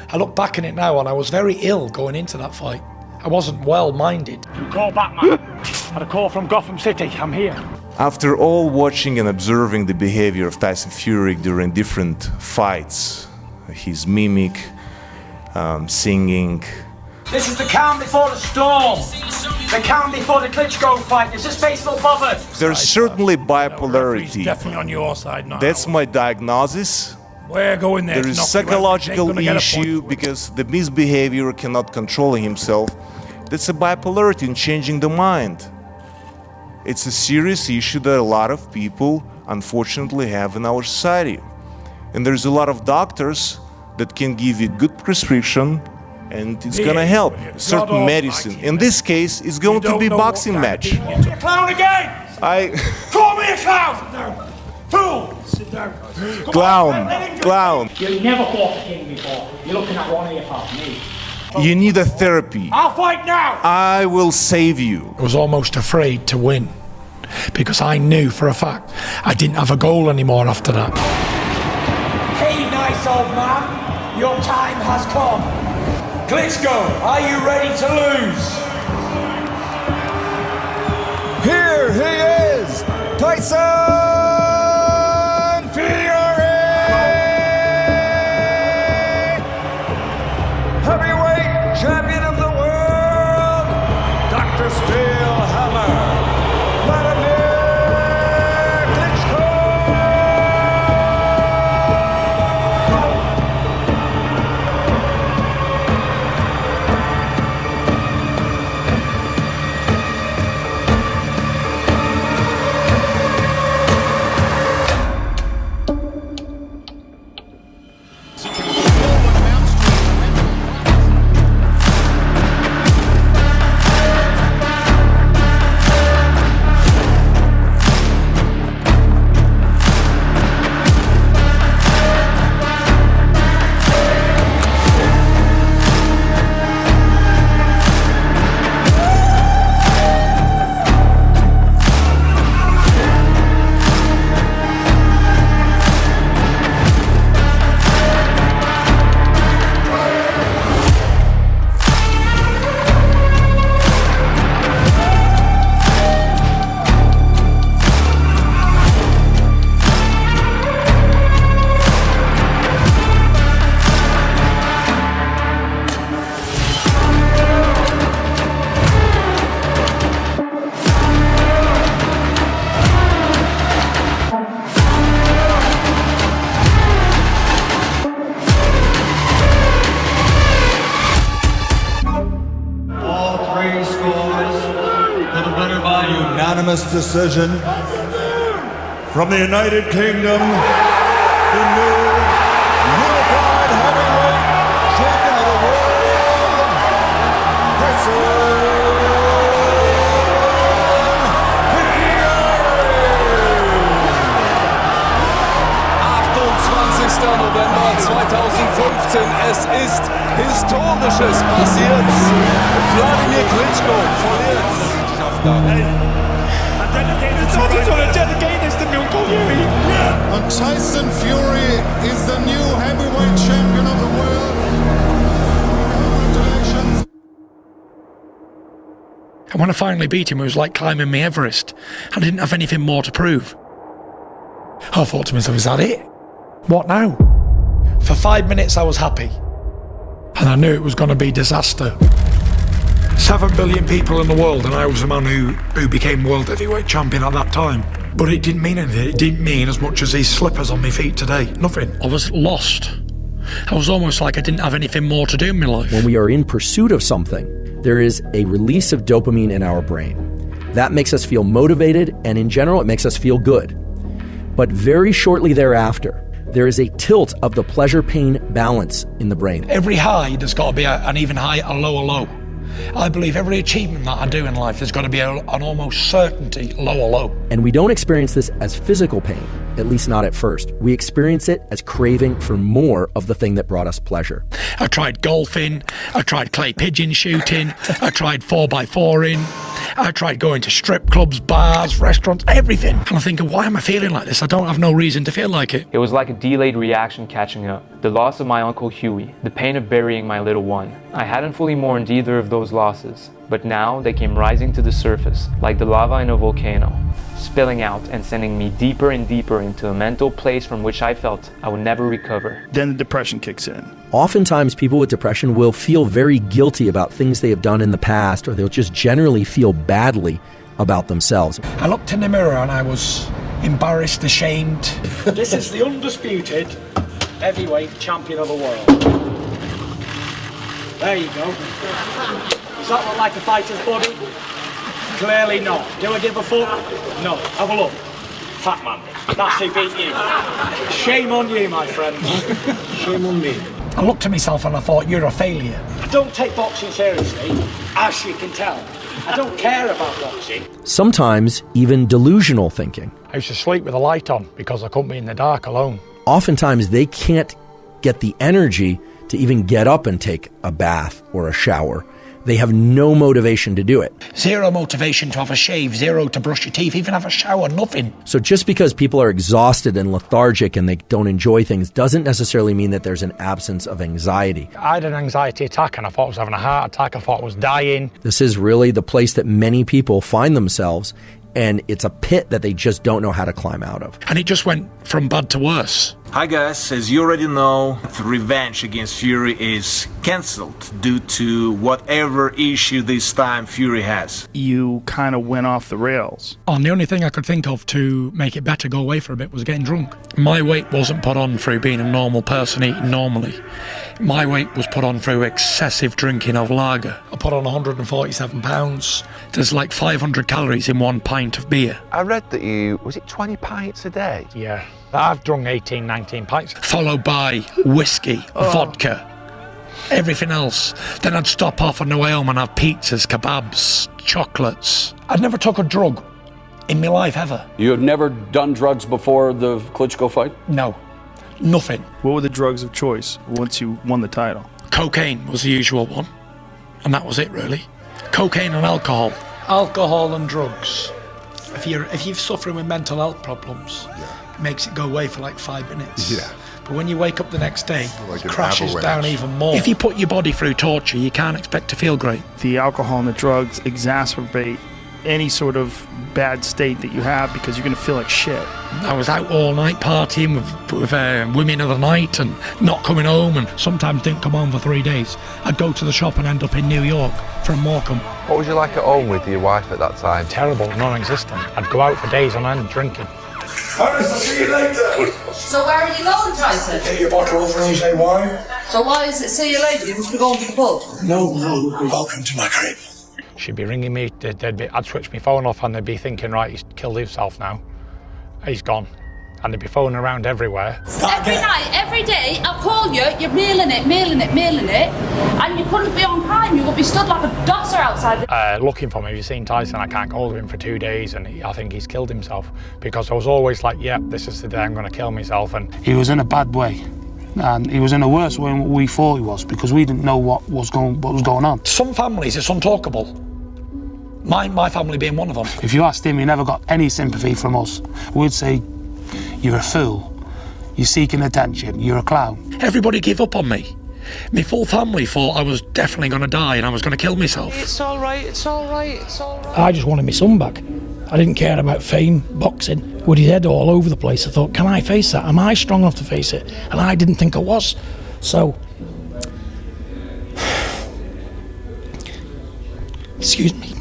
I look back on it now and I was very ill going into that fight. I wasn't well-minded. You call back, man. Had a call from Gotham City. I'm here. After all watching and observing the behavior of Tyson Fury during different fights, his mimic, singing. This is the calm before the storm. The calm before the Klitschko fight. Is this face not bothered? There's certainly bipolarity. Definitely on your side now. That's my diagnosis. We're going there. There is psychological issue because the misbehavior cannot control himself. That's a bipolarity in changing the mind. It's a serious issue that a lot of people unfortunately have in our society. And there's a lot of doctors that can give you good prescription and it's gonna help. Certain medicine. In this case, it's going to be boxing match. You're a clown again! Call me a clown! Fool! Sit down. Clown. You never fought a king before. You're looking at one here, pal, me. You need a therapy. I'll fight now! I will save you. I was almost afraid to win because I knew for a fact I didn't have a goal anymore after that. Hey, nice old man. Your time has come. Klitschko, are you ready to lose? Here he is, Tyson Fury! Heavyweight champion of the world, Dr. Steelhammer, Wladimir Klitschko! Unanimous decision from the United Kingdom, the new unified heavyweight champion of the world, Tyson Fury! 28. November 2015. Es ist Historisches passiert. Wladimir Klitschko verliert. And Tyson Fury is the new heavyweight champion of the world. Congratulations. And when I finally beat him, it was like climbing my Everest. I didn't have anything more to prove. I thought to myself, is that it? What now? For 5 minutes I was happy. And I knew it was going to be disaster. 7 billion people in the world, and I was the man who became world heavyweight champion at that time. But it didn't mean anything. It didn't mean as much as these slippers on my feet today. Nothing. I was lost. I was almost like I didn't have anything more to do in my life. When we are in pursuit of something, there is a release of dopamine in our brain. That makes us feel motivated, and in general, it makes us feel good. But very shortly thereafter, there is a tilt of the pleasure-pain balance in the brain. Every high, there's got to be an even high, a lower low. I believe every achievement that I do in life, there's got to be an almost certainty lower low. And we don't experience this as physical pain. at least not at first. We experience it as craving for more of the thing that brought us pleasure. I tried golfing, I tried clay pigeon shooting, I tried 4x4ing, I tried going to strip clubs, bars, restaurants, everything. And I'm thinking, why am I feeling like this? I don't have no reason to feel like it. It was like a delayed reaction catching up. The loss of my Uncle Huey, the pain of burying my little one. I hadn't fully mourned either of those losses, but now they came rising to the surface, like the lava in a volcano, spilling out and sending me deeper and deeper into a mental place from which I felt I would never recover. Then the depression kicks in. Oftentimes, people with depression will feel very guilty about things they have done in the past, or they'll just generally feel badly about themselves. I looked in the mirror and I was embarrassed, ashamed. This is the undisputed heavyweight champion of the world. There you go. Does that look like a fighter's body? Clearly not. Do I give a fuck? No. Have a look. Fat man. That's who beat you. Shame on you, my friend. Shame on me. I looked at myself and I thought, you're a failure. I don't take boxing seriously, as you can tell. I don't care about boxing. Sometimes even delusional thinking. I used to sleep with a light on because I couldn't be in the dark alone. Oftentimes they can't get the energy to even get up and take a bath or a shower. They have no motivation to do it. Zero motivation to have a shave, zero to brush your teeth, even have a shower, nothing. So just because people are exhausted and lethargic and they don't enjoy things doesn't necessarily mean that there's an absence of anxiety. I had an anxiety attack and I thought I was having a heart attack. I thought I was dying. This is really the place that many people find themselves, and it's a pit that they just don't know how to climb out of. And it just went from bad to worse. Hi guys, as you already know, the revenge against Fury is cancelled due to whatever issue this time Fury has. You kind of went off the rails. And the only thing I could think of to make it better go away for a bit was getting drunk. My weight wasn't put on through being a normal person eating normally. My weight was put on through excessive drinking of lager. I put on 147 pounds. There's like 500 calories in 1 pint of beer. I read that was it 20 pints a day? Yeah. I've drunk 18, 19 pints. Followed by whiskey, vodka, everything else. Then I'd stop off on the way home and have pizzas, kebabs, chocolates. I'd never took a drug in my life ever. You had never done drugs before the Klitschko fight? No, nothing. What were the drugs of choice once you won the title? Cocaine was the usual one, and that was it really. Cocaine and alcohol. Alcohol and drugs. If you're suffering with mental health problems, it makes it go away for like 5 minutes. Yeah. But when you wake up the next day, Like it an crashes avalanche. down even more. If you put your body through torture, you can't expect to feel great. The alcohol and the drugs exacerbate any sort of bad state that you have because you're going to feel like shit. I was out all night partying with women of the night and not coming home, and sometimes didn't come home for 3 days. I'd go to the shop and end up in New York from Morecambe. What was you like at home with your wife at that time? Terrible, non-existent. I'd go out for days on end drinking. I'll see you later. So where are you going, Tyson? Get your bottle of rosé wine. So why is it see you later? You must be going to the pub. No. Welcome to my crib. She'd be ringing me, I'd switch my phone off and they'd be thinking, right, he's killed himself now. He's gone. And they'd be phoning around everywhere. Every night, every day, I'll call you, you're mailing it, and you couldn't be on time. You would be stood like a dosser outside. Looking for me. Have you seen Tyson? I can't get hold of him for 2 days, and I think he's killed himself. Because I was always like, yeah, this is the day I'm going to kill myself. And He was in a bad way. And he was in a worse way than we thought he was because we didn't know what was going on. some families, it's untalkable. My family being one of them. If you asked him, he never got any sympathy from us. We'd say, you're a fool. You're seeking attention. You're a clown. Everybody gave up on me. My full family thought I was definitely going to die and I was going to kill myself. It's all right, it's all right, it's all right. I just wanted my son back. I didn't care about fame, boxing. With his head all over the place, I thought, can I face that? Am I strong enough to face it? And I didn't think I was. So, excuse me.